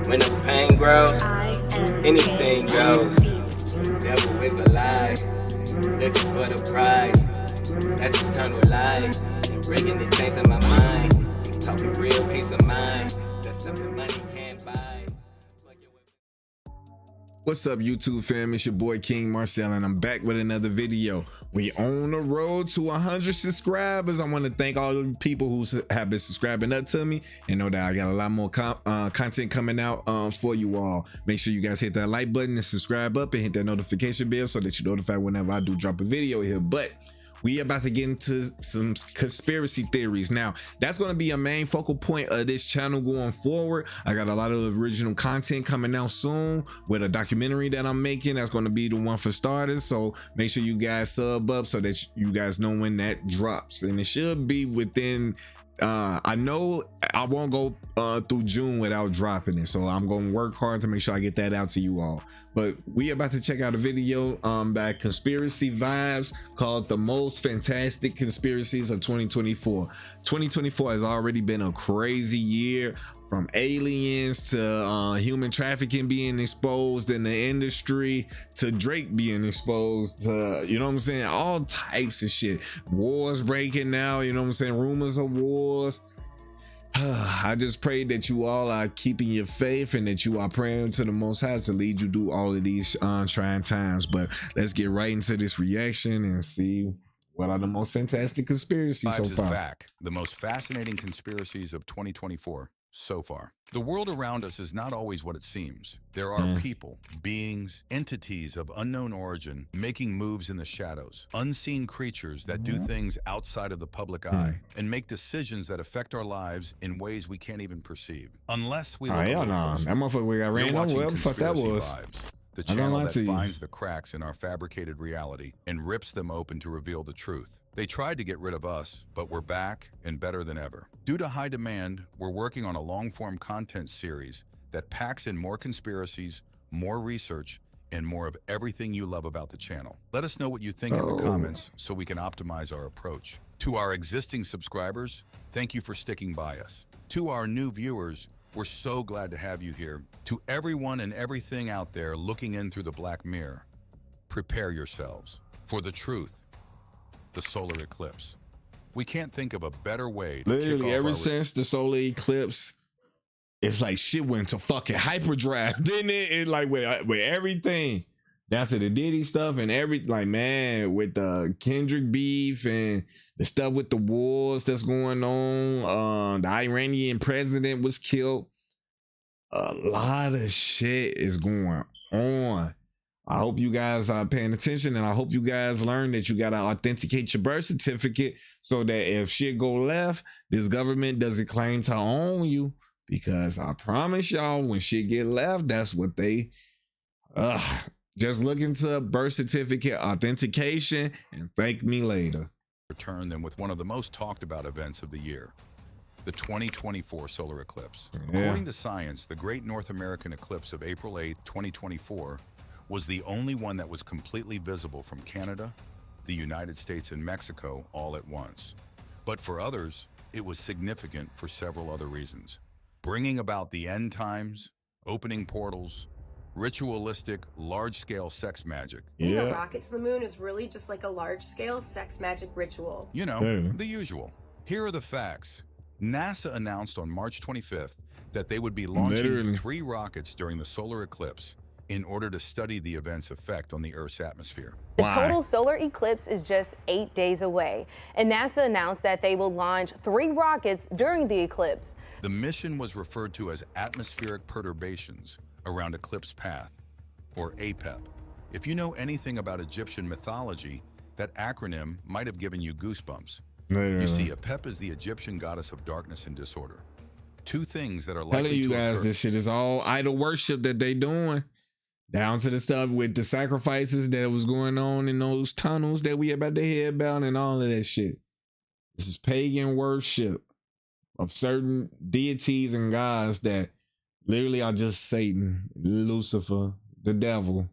When the pain grows, anything goes. Devil is a lie, looking for the prize. That's eternal life, and bringing the change in my mind. I'm talking real peace of mind. That's something money can't buy. What's up, YouTube fam? It's your boy KingMarcell, and I'm back with another video. We on the road to 100 subscribers. I want to thank all the people who have been subscribing up to me, and know that I got a lot more content coming out for you all. Make sure you guys hit that like button and subscribe up and hit that notification bell so that you're notified whenever I do drop a video here. But we about to get into some conspiracy theories. Now, that's going to be a main focal point of this channel going forward. I got a lot of original content coming out soon with a documentary that I'm making. That's going to be the one for starters. So make sure you guys sub up so that you guys know when that drops. And it should be within, I know I won't go through June without dropping it. So I'm going to work hard to make sure I get that out to you all. But we about to check out a video by Conspiracy Vibes called The Most Fantastic Conspiracies of 2024. 2024 has already been a crazy year, from aliens to human trafficking being exposed in the industry to Drake being exposed to, you know what I'm saying, all types of shit. Wars breaking now, you know what I'm saying, rumors of wars. I just pray that you all are keeping your faith and that you are praying to the Most High to lead you through all of these trying times. But let's get right into this reaction and see what are the most fantastic conspiracies so far. Back. The most fascinating conspiracies of 2024 so far. The world around us is not always what it seems. There are people, beings, entities of unknown origin making moves in the shadows, unseen creatures that do things outside of the public eye and make decisions that affect our lives in ways we can't even perceive. Unless we look hell no. That motherfucker we got ran over, whatever the fuck that was. The channel that finds the cracks in our fabricated reality and rips them open to reveal the truth. They tried to get rid of us, but we're back and better than ever. Due to high demand, we're working on a long-form content series that packs in more conspiracies, more research, and more of everything you love about the channel. Let us know what you think in the comments so we can optimize our approach. To our existing subscribers, thank you for sticking by us. To our new viewers, we're so glad to have you here. To everyone and everything out there looking in through the black mirror, prepare yourselves for the truth, the solar eclipse. We can't think of a better way to literally ever since the solar eclipse, it's like shit went to fucking hyperdrive, didn't it? It like with everything. After the Diddy stuff and like, man, with the Kendrick beef and the stuff with the wars that's going on, the Iranian president was killed. A lot of shit is going on. I hope you guys are paying attention, and I hope you guys learn that you got to authenticate your birth certificate so that if shit go left, this government doesn't claim to own you, because I promise y'all, when shit get left, that's what they, just look into birth certificate authentication and thank me later. Return them with one of the most talked about events of the year, the 2024 solar eclipse. According to science, the Great North American Eclipse of April 8th, 2024 was the only one that was completely visible from Canada, the United States, and Mexico all at once. But for others, it was significant for several other reasons, bringing about the end times, opening portals, ritualistic, large-scale sex magic. Being a rocket to the moon is really just like a large-scale sex magic ritual. You know, the usual. Here are the facts. NASA announced on March 25th that they would be launching 3 rockets during the solar eclipse in order to study the event's effect on the Earth's atmosphere. The total solar eclipse is just 8 days away, and NASA announced that they will launch 3 rockets during the eclipse. The mission was referred to as atmospheric perturbations around eclipse path, or APEP. If you know anything about Egyptian mythology, that acronym might have given you goosebumps. You see, APEP is the Egyptian goddess of darkness and disorder. 2 things that are likely telling you guys, this shit is all idol worship that they doing. Down to the stuff with the sacrifices that was going on in those tunnels that we about to hear about and all of that shit. This is pagan worship of certain deities and gods that literally are just Satan, Lucifer, the devil.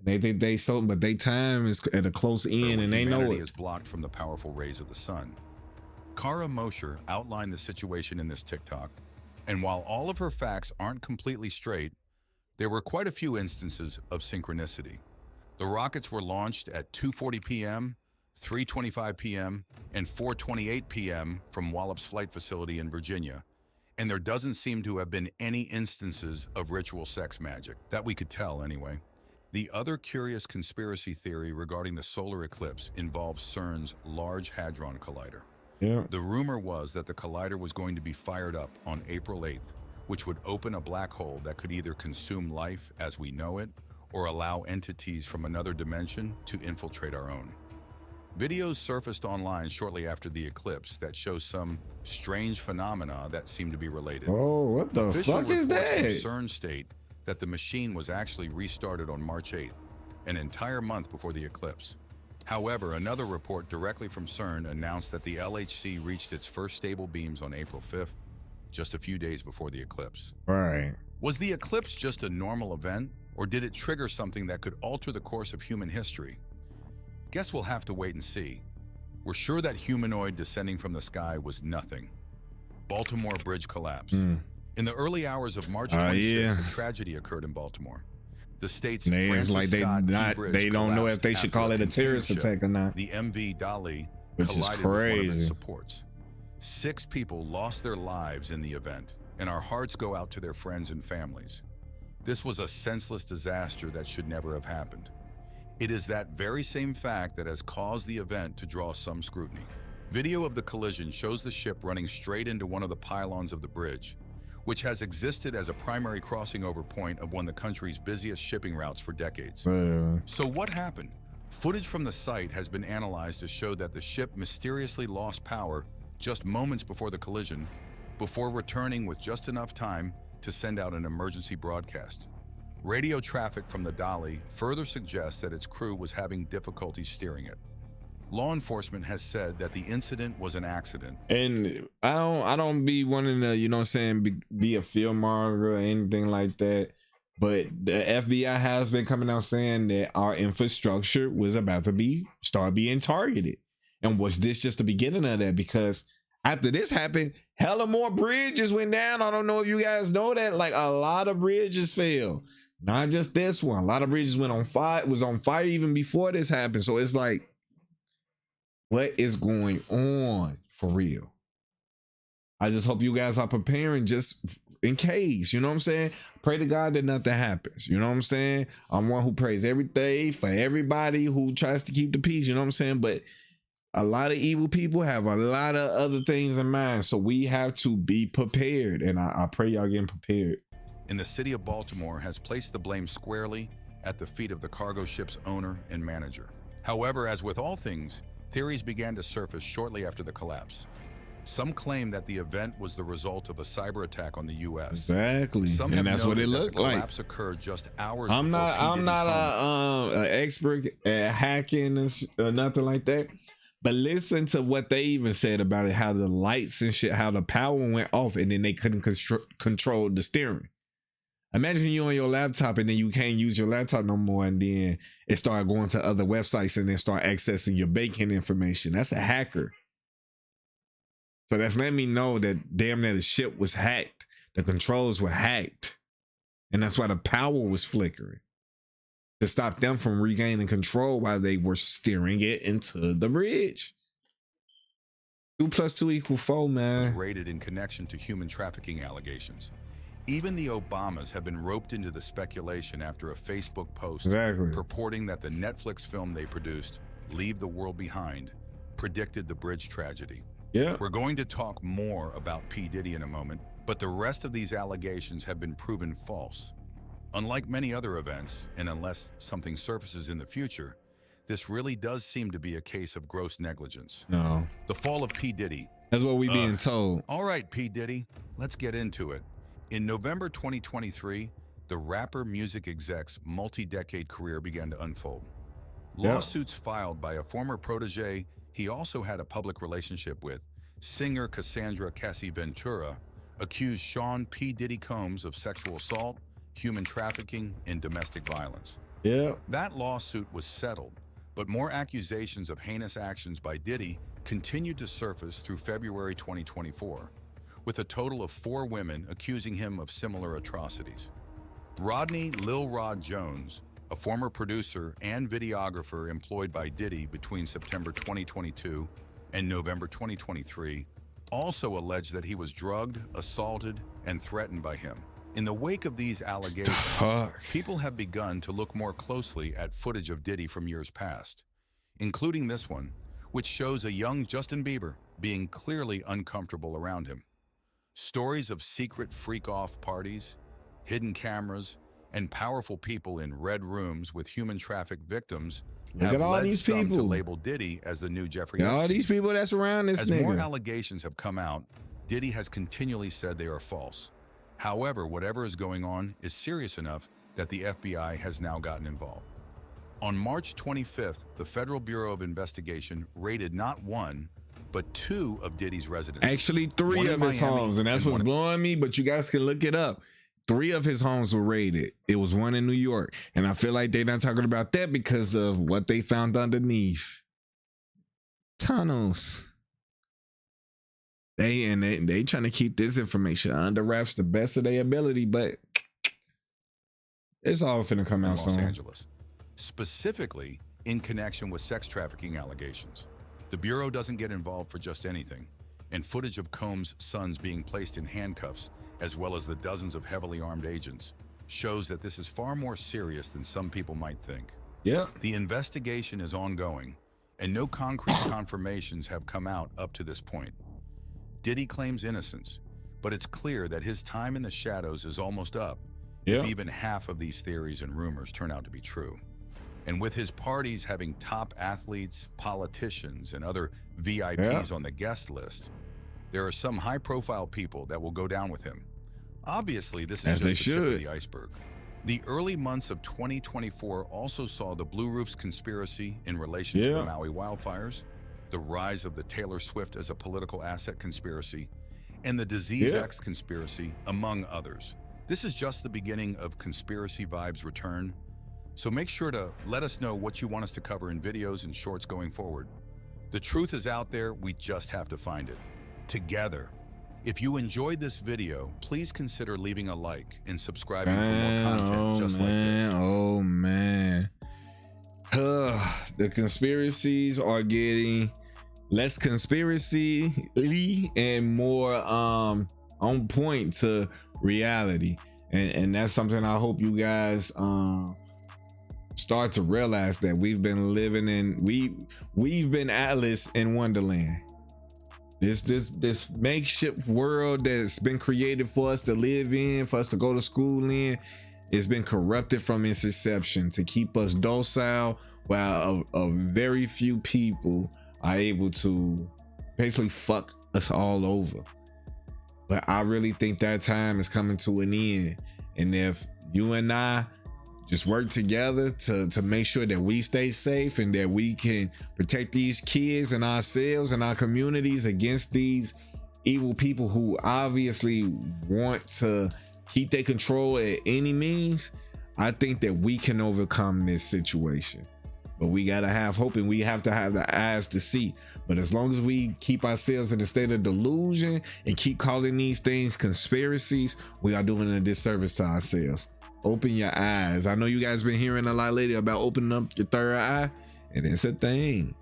They think they so, but their time is at a close end and they know it. Is blocked from the powerful rays of the sun. Kara Mosher outlined the situation in this TikTok, And while all of her facts aren't completely straight, there were quite a few instances of synchronicity. The rockets were launched at 2:40 p.m., 3:25 p.m., and 4:28 p.m. from Wallops Flight Facility in Virginia, and there doesn't seem to have been any instances of ritual sex magic, that we could tell anyway. The other curious conspiracy theory regarding the solar eclipse involves CERN's Large Hadron Collider. Yeah. The rumor was that the collider was going to be fired up on April 8th, which would open a black hole that could either consume life as we know it or allow entities from another dimension to infiltrate our own. Videos surfaced online shortly after the eclipse that show some strange phenomena that seem to be related. Oh, what the Official fuck is reports from that? CERN state that the machine was actually restarted on March 8th, an entire month before the eclipse. However, another report directly from CERN announced that the LHC reached its first stable beams on April 5th, just a few days before the eclipse. Right. Was the eclipse just a normal event, or did it trigger something that could alter the course of human history? Guess we'll have to wait and see. We're sure that humanoid descending from the sky was nothing. Baltimore Bridge collapse. In the early hours of March 26th, a tragedy occurred in Baltimore. The state's Francis like Scott Key Bridge they don't know if they should collapsed call it a after terrorist container attack or not. ship, the MV Dali, Which is collided with one of its crazy. supports. 6 people lost their lives in the event, and our hearts go out to their friends and families. This was a senseless disaster that should never have happened. It is that very same fact that has caused the event to draw some scrutiny. Video of the collision shows the ship running straight into one of the pylons of the bridge, which has existed as a primary crossing over point of one of the country's busiest shipping routes for decades. So what happened? Footage from the site has been analyzed to show that the ship mysteriously lost power just moments before the collision, before returning with just enough time to send out an emergency broadcast. Radio traffic from the Dali further suggests that its crew was having difficulty steering it. Law enforcement has said that the incident was an accident. And I don't be wanting to, you know what I'm saying, be a fearmonger or anything like that. But the FBI has been coming out saying that our infrastructure was about to start being targeted. And was this just the beginning of that? Because after this happened, hella more bridges went down. I don't know if you guys know that. Like, a lot of bridges fell. Not just this one. A lot of bridges went on fire. Was on fire even before this happened. So it's like, what is going on for real? I just hope you guys are preparing just in case, you know what I'm saying? Pray to God that nothing happens. You know what I'm saying? I'm one who prays every day for everybody who tries to keep the peace. You know what I'm saying? But a lot of evil people have a lot of other things in mind. So we have to be prepared. And I pray y'all getting prepared. And the city of Baltimore has placed the blame squarely at the feet of the cargo ship's owner and manager. However, as with all things, theories began to surface shortly after the collapse. Some claim that the event was the result of a cyber attack on the U.S. Exactly, Some and that's what it noted that looked the like. collapse occurred just hours. I'm before not P. Diddy's home. an expert at hacking or nothing like that. But listen to what they even said about it, how the lights and shit, how the power went off, and then they couldn't control the steering. Imagine you on your laptop and then you can't use your laptop no more, and then it started going to other websites and then start accessing your banking information. That's a hacker. So that's letting me know that damn near the ship was hacked. The controls were hacked. And that's why the power was flickering. To stop them from regaining control while they were steering it into the bridge. 2 + 2 = 4, man. Raided in connection to human trafficking allegations. Even the Obamas have been roped into the speculation after a Facebook post purporting that the Netflix film they produced, Leave the World Behind, predicted the bridge tragedy. Yeah. We're going to talk more about P. Diddy in a moment, but the rest of these allegations have been proven false. Unlike many other events, and unless something surfaces in the future, this really does seem to be a case of gross negligence. No. The fall of P. Diddy. That's what we being told. All right, P. Diddy, let's get into it. In November 2023, the rapper music exec's multi-decade career began to unfold. Lawsuits filed by a former protege he also had a public relationship with, singer Cassandra Cassie Ventura, accused Sean P. Diddy Combs of sexual assault, human trafficking, and domestic violence. Yeah. That lawsuit was settled, but more accusations of heinous actions by Diddy continued to surface through February 2024, with a total of 4 women accusing him of similar atrocities. Rodney Lil Rod Jones, a former producer and videographer employed by Diddy between September 2022 and November 2023, also alleged that he was drugged, assaulted, and threatened by him. In the wake of these allegations, people have begun to look more closely at footage of Diddy from years past, including this one, which shows a young Justin Bieber being clearly uncomfortable around him. Stories of secret freak-off parties, hidden cameras, and powerful people in red rooms with human traffic victims have led some to label Diddy as the new Jeffrey Epstein. All these people that's around this nigga. As more allegations have come out, Diddy has continually said they are false. However, whatever is going on is serious enough that the FBI has now gotten involved. On March 25th, the Federal Bureau of Investigation raided not 1, but 2 of Diddy's residences. Actually, 3 of his homes, and that's what's blowing me, but you guys can look it up. 3 of his homes were raided. It was 1 in New York. And I feel like they're not talking about that because of what they found underneath. Tunnels. They trying to keep this information under wraps the best of their ability, but it's all finna come out soon. Los Angeles, specifically in connection with sex trafficking allegations. The Bureau doesn't get involved for just anything, and footage of Combs' sons being placed in handcuffs, as well as the dozens of heavily armed agents, shows that this is far more serious than some people might think. Yeah. The investigation is ongoing, and no concrete confirmations have come out up to this point. Diddy claims innocence, but it's clear that his time in the shadows is almost up, if even half of these theories and rumors turn out to be true. And with his parties having top athletes, politicians, and other VIPs on the guest list, there are some high-profile people that will go down with him. Obviously, this is just the tip of the iceberg. The early months of 2024 also saw the Blue Roofs conspiracy in relation to the Maui wildfires, the rise of the Taylor Swift as a political asset conspiracy, and the Disease X conspiracy, among others. This is just the beginning of Conspiracy Vibes return, so make sure to let us know what you want us to cover in videos and shorts going forward. The truth is out there, we just have to find it. Together. If you enjoyed this video, please consider leaving a like and subscribing for more content just like this. Oh man. The conspiracies are getting less conspiracy-y and more on point to reality. And that's something I hope you guys start to realize, that we've been living in, we've been Alice in Wonderland. This makeshift world that's been created for us to live in, for us to go to school in, it's been corrupted from its inception to keep us docile, while a very few people are able to basically fuck us all over. But I really think that time is coming to an end. And if you and I just work together to make sure that we stay safe and that we can protect these kids and ourselves and our communities against these evil people who obviously want to keep their control at any means, I think that we can overcome this situation. But we gotta have hope, and we have to have the eyes to see. But as long as we keep ourselves in a state of delusion and keep calling these things conspiracies, we are doing a disservice to ourselves. Open your eyes. I know you guys been hearing a lot lately about opening up your third eye, and it's a thing.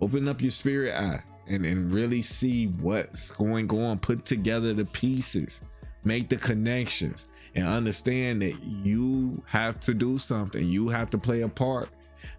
Open up your spirit eye and really see what's going on. Put together the pieces, make the connections, and understand that you have to do something. You have to play a part.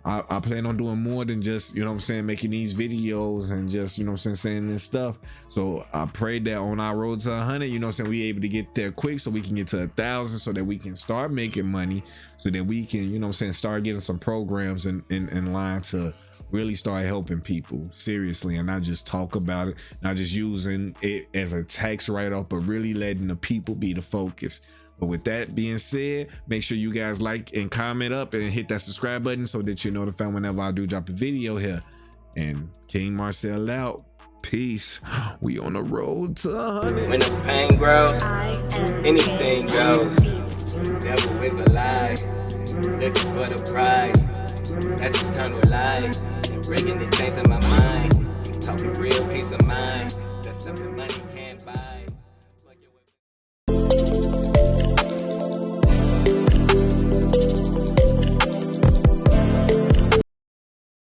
I plan on doing more than just, you know what I'm saying, making these videos and just, you know what I'm saying this stuff. So I pray that on our road to 100, you know what I'm saying, we able to get there quick so we can get to 1,000, so that we can start making money, so that we can, you know what I'm saying, start getting some programs in line to really start helping people seriously, and not just talk about it, not just using it as a tax write-off, but really letting the people be the focus. But with that being said, make sure you guys like and comment up and hit that subscribe button so that you're notified whenever I do drop a video here. And KingMarcell out. Peace. We on the road to 100. When the pain grows, anything goes. Devil is a lie, looking for the prize. That's eternal life. And bringing the chains in my mind. Talking real peace of mind. That's something money.